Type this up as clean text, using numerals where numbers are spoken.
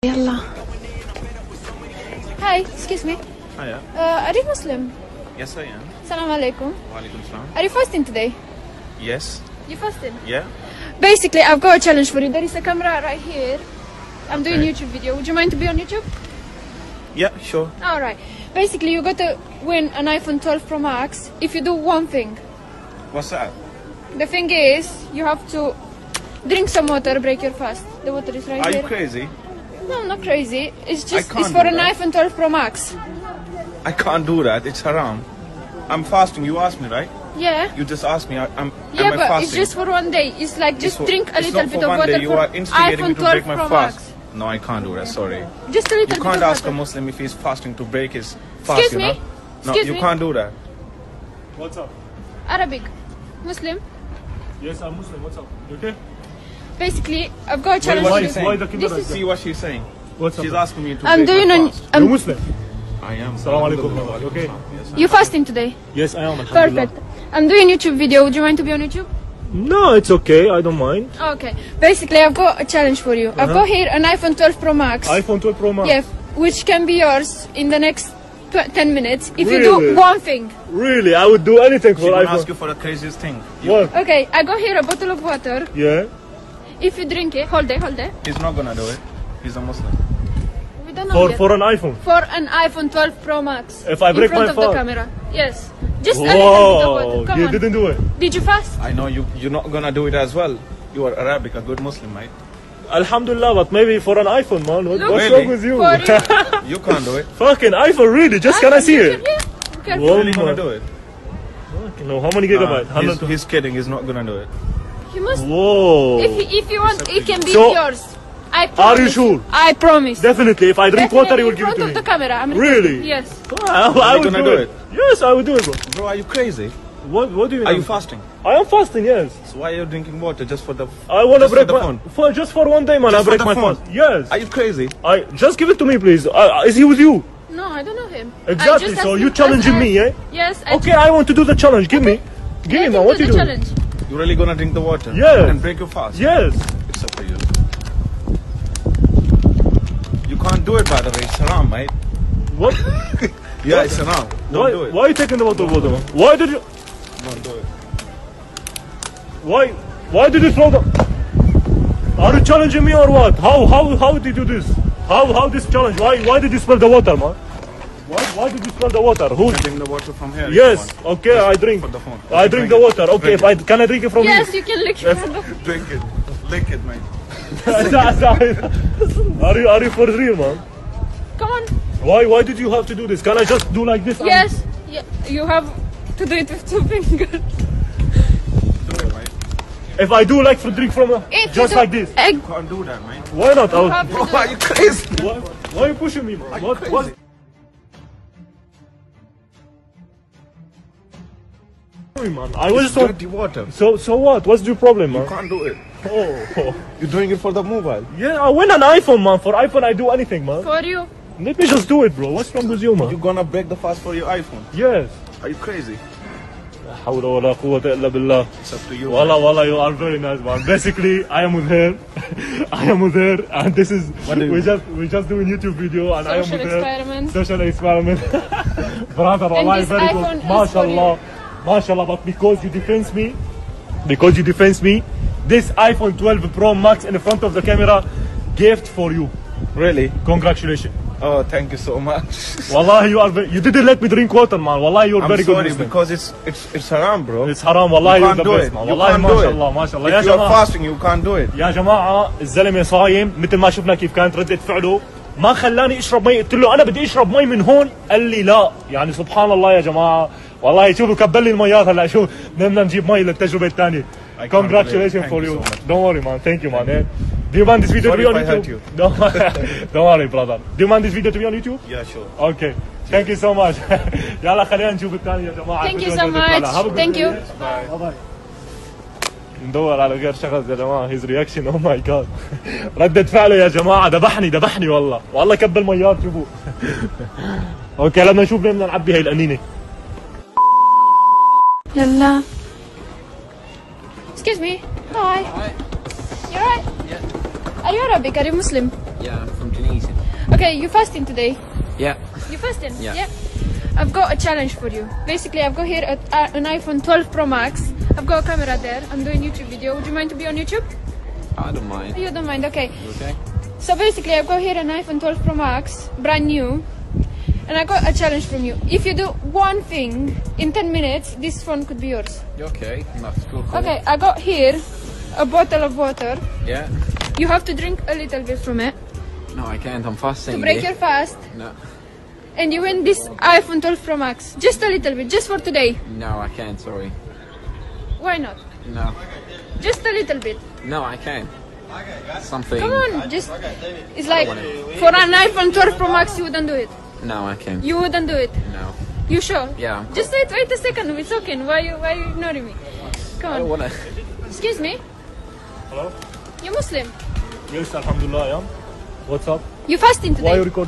Yalla. Hi, excuse me. Hiya. Are you Muslim? Yes, I am. Assalamu alaikum. Walaikum salam. Are you fasting today? Yes. You fasting? Yeah. Basically, I've got a challenge for you. There is a camera right here. I'm doing Okay. YouTube video. Would you mind to be on YouTube? Yeah, sure. Alright. Basically, you got to win an iPhone 12 Pro Max if you do one thing. What's that? The thing is, you have to drink some water, break your fast. The water is right Are here. you crazy? No, I'm not crazy. It's just can't it's for do an that. iPhone 12 Pro Max. I can't do that. It's haram. I'm fasting. You asked me, right? Yeah. You just asked me. Yeah, am I but fasting? it's just for one day. It's like just It's drink a it's little not bit for of one water day. You for are instigating me iPhone to break 12 my Pro fast. Max. No, I can't do that. Sorry. Just a little You bit can't of ask a water. Muslim if he's fasting to break his fast. Excuse you me? know? No, Excuse you me? can't do that. What's up? Arabic. Muslim. Yes, I'm Muslim. What's up? You okay? Basically, I've got a challenge what for are you. you saying? Why the camera This is is- See what she's saying. What's up? She's asking me to I'm break doing my an... fast. You're Muslim? I am. Assalamu alaikum, brother. You okay? Yes, You fasting today? Yes, I am. Alhamdulillah. Perfect. I'm doing YouTube video. Would you mind to be on YouTube? No, it's okay. I don't mind. Okay. Basically, I've got a challenge for you. I've got here an iPhone 12 Pro Max. iPhone 12 Pro Max. Yeah, which can be yours in the next 10 minutes if you Really? do one thing. Really? I would do anything She's for gonna iPhone. ask you for the craziest thing. What? Okay, I got here a bottle of water. Yeah? If you drink it, hold it. He's not gonna do it. He's a Muslim. We don't know yet. For an iPhone. For an iPhone 12 Pro Max. If I break in front my of the phone? camera. Yes. Just a little bit of Whoa! water. Come You on. didn't do it. Did you fast? I know you're not gonna do it as well. You are Arabic, a good Muslim, mate. Alhamdulillah, but maybe for an iPhone, man. What's Look. wrong Really? with you? For you. You can't do it. Fucking iPhone, really? Just can I see it? Yeah. Careful. Whoa. Really gonna do it? No, how many gigabytes? He's, 100. he's kidding. He's not gonna do it. You must. Whoa! If you want, it can be So- yours. I Are promise. you sure? I promise. Definitely. If I drink water, you will In give it front to of me. the camera. I'm Really? Yes. I would gonna do do it. Yes, I would do it, bro. Bro, are you crazy? What do you mean? Are you fasting? I am fasting, yes. So why are you drinking water just for the? I want to just break for the my phone? for just for one day, man. Just I break for my the phone? fast. Yes. Are you crazy? I just give it to me, please. Is he with you? No, I don't know him. Exactly. I just So asked you him challenging as me, yeah? Yes. Okay, I want to do the challenge. Give me, give me, man. What do you the doing? challenge. You really gonna drink the water? Yes. And break your fast? Yes. It's up to you. You can't do it, by the way. It's haram, mate. What? Yeah, it's haram. Don't why? do it. Why are you taking the bottle of water, man? Why did you? Don't do it. Why? Why did you throw the? Are you challenging me or what? How did you do this? How this challenge? Why did you spill the water, man? Why did you spill the water? Who? You can drink the water from here. if Yes. you want. Okay, I drink. For the phone. I drink the water. Okay, Drink if can I drink it from Yes, you can lick it. Drink it. Lick it, mate. you? Are you for real, man? Come on. Why did you have to do this? Can I just do like this? and- Yes. Yeah, you have to do it with 2 fingers. Do it, mate. If I do like for drink from If just you do- like this, Egg. You can't do that, mate. why not? You have to do Are you crazy? Why are you pushing me, man? What? crazy? Sorry, man. I was It's so. dirty water. So what? What's your problem, You man? can't do it. Oh. You're doing it for the mobile. Yeah, I win an iPhone, man. For iPhone, I do anything, man. For you. Let me just do it, bro. What's wrong with you, You're man? gonna break the fast for your iPhone. Yes. Are you crazy? لا حول ولا قوة إلا بالله. It's up to you. Wallah, you are very nice, man. Basically, I am with her. I am with her, and this is What do you we just doing YouTube video, and I am Social with her. experiment. Social experiment. Brother, And wallahi, this very iPhone good. is for MashaAllah. MashaAllah, but because you defense me, this iPhone 12 Pro Max in front of the camera, gift for you. Really? Congratulations. Oh, thank you so much. Wallahi, you didn't let me drink water, man. Wallahi, you're I'm very good sorry Muslim. because it's haram, bro. It's haram. Wallahi, You you're can't the do best, it. man. You Wallahi, can't do it. MashaAllah, MashaAllah. يا If you're جماعة fasting, you can't do it. يا جماعة الزلمة صايم مثل ما شفنا كيف كانت ردة فعله ما خلاني اشرب مي قلت له انا بدي اشرب مي من هون قال لي لا يعني سبحان الله يا جماعة والله شوفوا كبل لي الميات هلا شوف بدنا نجيب مي للتجربة الثانية. I can't Congratulations believe it. for Thank you. you so much. Don't worry, man. Thank you, man. Eh? Do you want this video Sorry to be on if I hurt YouTube? you. Don't worry, brother. Do you want this video to be on YouTube? Yeah, sure. Okay. Thank you so much. يلا خلينا نشوف الثاني يا جماعة. Thank you so much. Thank you. Bye bye. ندور على غير شخص يا جماعه هيز رياكشن او ماي جاد ردة فعله يا جماعه ذبحني والله كب الميات شوفوا اوكي لما نشوف بدنا نعبي هي القنينه يلا. Excuse me. Hi. You alright? Yeah. Are you Arabic? Are you Muslim? Yeah, I'm from Tunisia. Okay, you fasting today? Yeah. You fasting? Yeah. I've got a challenge for you. Basically, I've got here an iPhone 12 Pro Max. I've got a camera there. I'm doing YouTube video. Would you mind to be on YouTube? I don't mind. You don't mind, okay. Okay. So basically, I've got here an iPhone 12 Pro Max, brand new. And I got a challenge from you. If you do one thing in 10 minutes, this phone could be yours. Okay. That's cool. Okay, I got here a bottle of water. Yeah. You have to drink a little bit from it No, I can't. I'm fasting. to break yeah. your fast. No. And you win this iPhone 12 Pro Max. Just a little bit, just for today. No, I can't. Sorry. Why not? No. Just a little bit. No, I can't. Something. Come on, just... It's like, for an iPhone 12 Pro Max, you wouldn't do it. No, I can't. You wouldn't do it. No. You sure? Yeah. Just wait a second. It's okay. Why you ignoring me? Come I don't on. wanna. Excuse me. Hello? You Muslim? Yes, alhamdulillah, yeah. What's up? You fasting Why you today? recording?